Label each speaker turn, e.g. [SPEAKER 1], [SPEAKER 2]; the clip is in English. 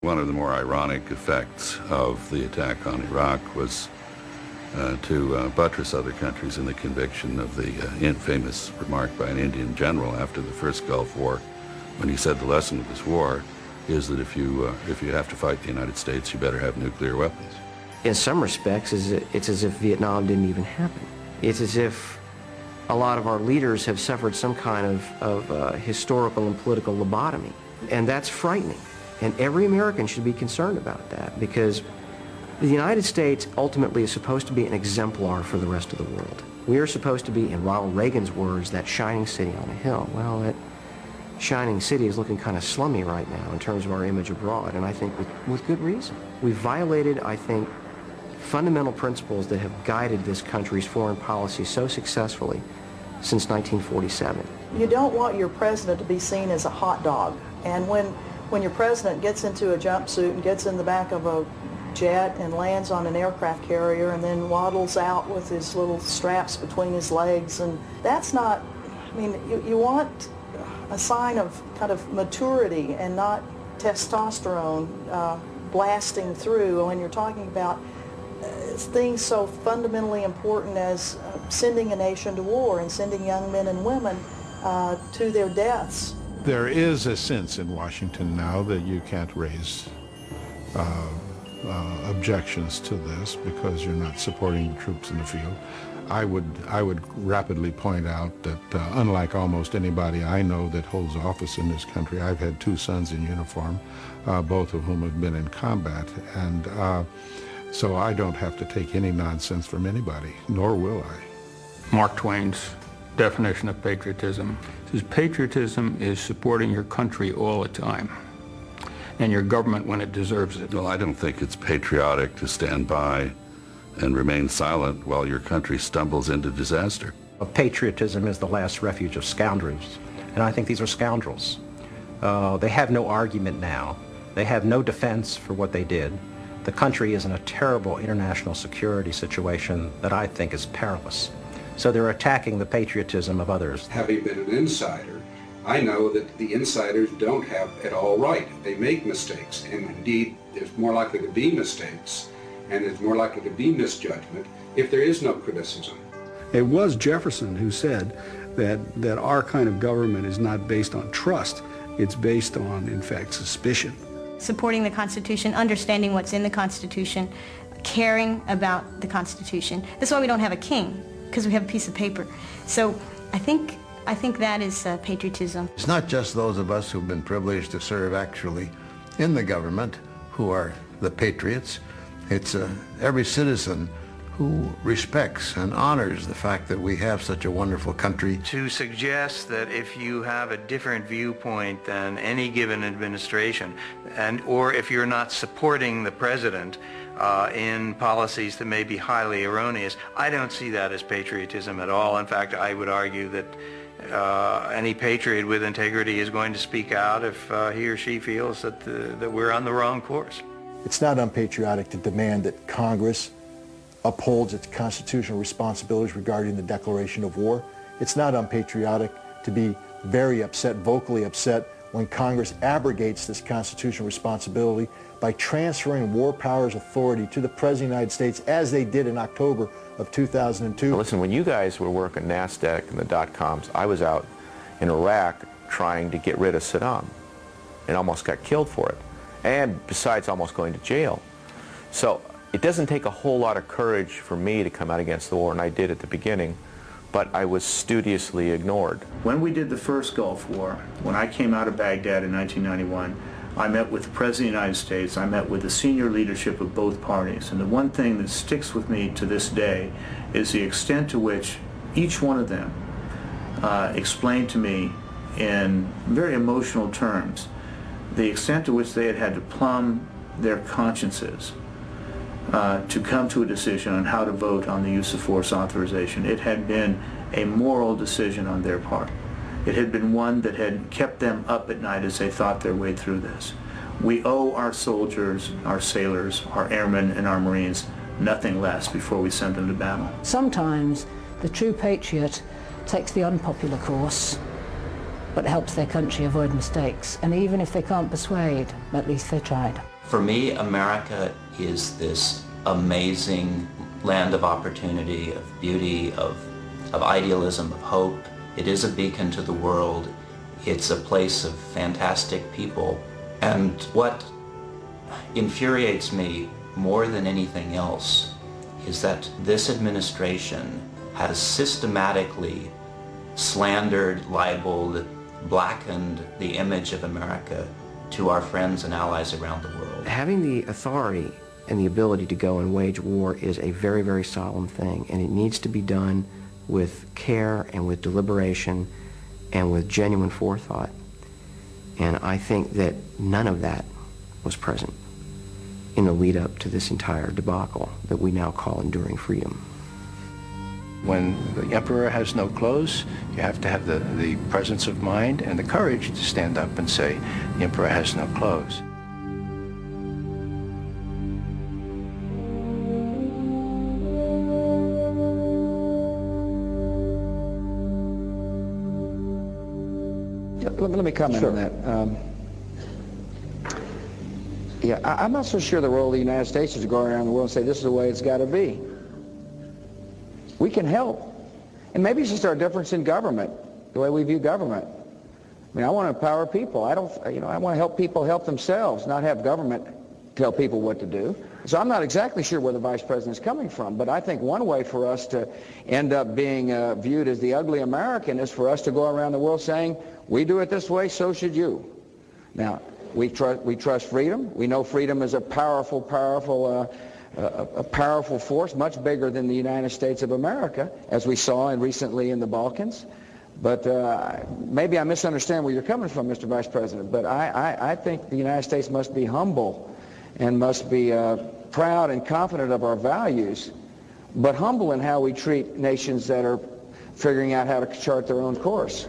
[SPEAKER 1] One of the more ironic effects of the attack on Iraq was to buttress other countries in the conviction of the famous remark by an Indian general after the first Gulf War, when he said the lesson of this war is that if you have to fight the United States, you better have nuclear weapons.
[SPEAKER 2] In some respects, it's as if Vietnam didn't even happen. It's as if a lot of our leaders have suffered some kind of historical and political lobotomy. And that's frightening. And every American should be concerned about that, because the United States ultimately is supposed to be an exemplar for the rest of the world. We are supposed to be, in Ronald Reagan's words, that shining city on a hill. Well, that shining city is looking kind of slummy right now in terms of our image abroad, and I think with good reason. We've violated, I think, fundamental principles that have guided this country's foreign policy so successfully since 1947.
[SPEAKER 3] You don't want your president to be seen as a hot dog, and when your president gets into a jumpsuit and gets in the back of a jet and lands on an aircraft carrier and then waddles out with his little straps between his legs, and that's not, I mean, you want a sign of kind of maturity and not testosterone blasting through when you're talking about things so fundamentally important as sending a nation to war and sending young men and women to their deaths.
[SPEAKER 4] There is a sense in Washington now that you can't raise objections to this because you're not supporting the troops in the field. I would rapidly point out that unlike almost anybody I know that holds office in this country, I've had two sons in uniform, both of whom have been in combat, and so I don't have to take any nonsense from anybody, nor will I.
[SPEAKER 5] Mark Twain's definition of patriotism is patriotism is supporting your country all the time and your government when it deserves it.
[SPEAKER 1] Well, I don't think it's patriotic to stand by and remain silent while your country stumbles into disaster.
[SPEAKER 6] Patriotism is the last refuge of scoundrels, and I think these are scoundrels. They have no argument now. They have no defense for what they did. The country is in a terrible international security situation that I think is perilous. So they're attacking the patriotism of others.
[SPEAKER 7] Having been an insider, I know that the insiders don't have it all right. They make mistakes, and indeed there's more likely to be mistakes, and there's more likely to be misjudgment if there is no criticism.
[SPEAKER 8] It was Jefferson who said that our kind of government is not based on trust. It's based on, in fact, suspicion.
[SPEAKER 9] Supporting the Constitution, understanding what's in the Constitution, caring about the Constitution. That's why we don't have a king, because we have a piece of paper. So I think that is patriotism.
[SPEAKER 10] It's not just those of us who've been privileged to serve actually in the government who are the patriots. It's every citizen who respects and honors the fact that we have such a wonderful country.
[SPEAKER 11] To suggest that if you have a different viewpoint than any given administration, or if you're not supporting the president in policies that may be highly erroneous, I don't see that as patriotism at all. In fact, I would argue that any patriot with integrity is going to speak out if he or she feels that we're on the wrong course.
[SPEAKER 12] It's not unpatriotic to demand that Congress upholds its constitutional responsibilities regarding the declaration of war. It's not unpatriotic to be very upset, vocally upset, when Congress abrogates this constitutional responsibility by transferring war powers authority to the President of the United States, as they did in October of 2002.
[SPEAKER 13] Now listen, when you guys were working NASDAQ and the dot-coms, I was out in Iraq trying to get rid of Saddam and almost got killed for it, and besides almost going to jail. So it doesn't take a whole lot of courage for me to come out against the war, and I did at the beginning, but I was studiously ignored.
[SPEAKER 14] When we did the first Gulf War, when I came out of Baghdad in 1991, I met with the President of the United States, I met with the senior leadership of both parties, and the one thing that sticks with me to this day is the extent to which each one of them explained to me in very emotional terms the extent to which they had had to plumb their consciences to come to a decision on how to vote on the use of force authorization. It had been a moral decision on their part. It had been one that had kept them up at night as they thought their way through this. We owe our soldiers, our sailors, our airmen, and our Marines nothing less before we send them to battle.
[SPEAKER 15] Sometimes the true patriot takes the unpopular course but helps their country avoid mistakes. And even if they can't persuade, at least they tried.
[SPEAKER 16] For me, America is this amazing land of opportunity, of beauty, of idealism, of hope. It is a beacon to the world. It's a place of fantastic people. And what infuriates me more than anything else is that this administration has systematically slandered, libeled, blackened the image of America to our friends and allies around the world.
[SPEAKER 2] Having the authority and the ability to go and wage war is a very, very solemn thing, and it needs to be done with care and with deliberation and with genuine forethought. And I think that none of that was present in the lead up to this entire debacle that we now call enduring freedom.
[SPEAKER 6] When the emperor has no clothes, you have to have the presence of mind and the courage to stand up and say, the emperor has no clothes.
[SPEAKER 17] Let me comment on that. I'm not so sure the role of the United States is to go around the world and say this is the way it's got to be. We can help. And maybe it's just our difference in government, the way we view government. I mean, I want to empower people. I want to help people help themselves, not have government tell people what to do. So I'm not exactly sure where the Vice President is coming from, but I think one way for us to end up being viewed as the ugly American is for us to go around the world saying, we do it this way, so should you. Now, we trust freedom. We know freedom is a powerful force, much bigger than the United States of America, as we saw recently in the Balkans. But maybe I misunderstand where you're coming from, Mr. Vice President, but I think the United States must be humble and must be proud and confident of our values, but humble in how we treat nations that are figuring out how to chart their own course.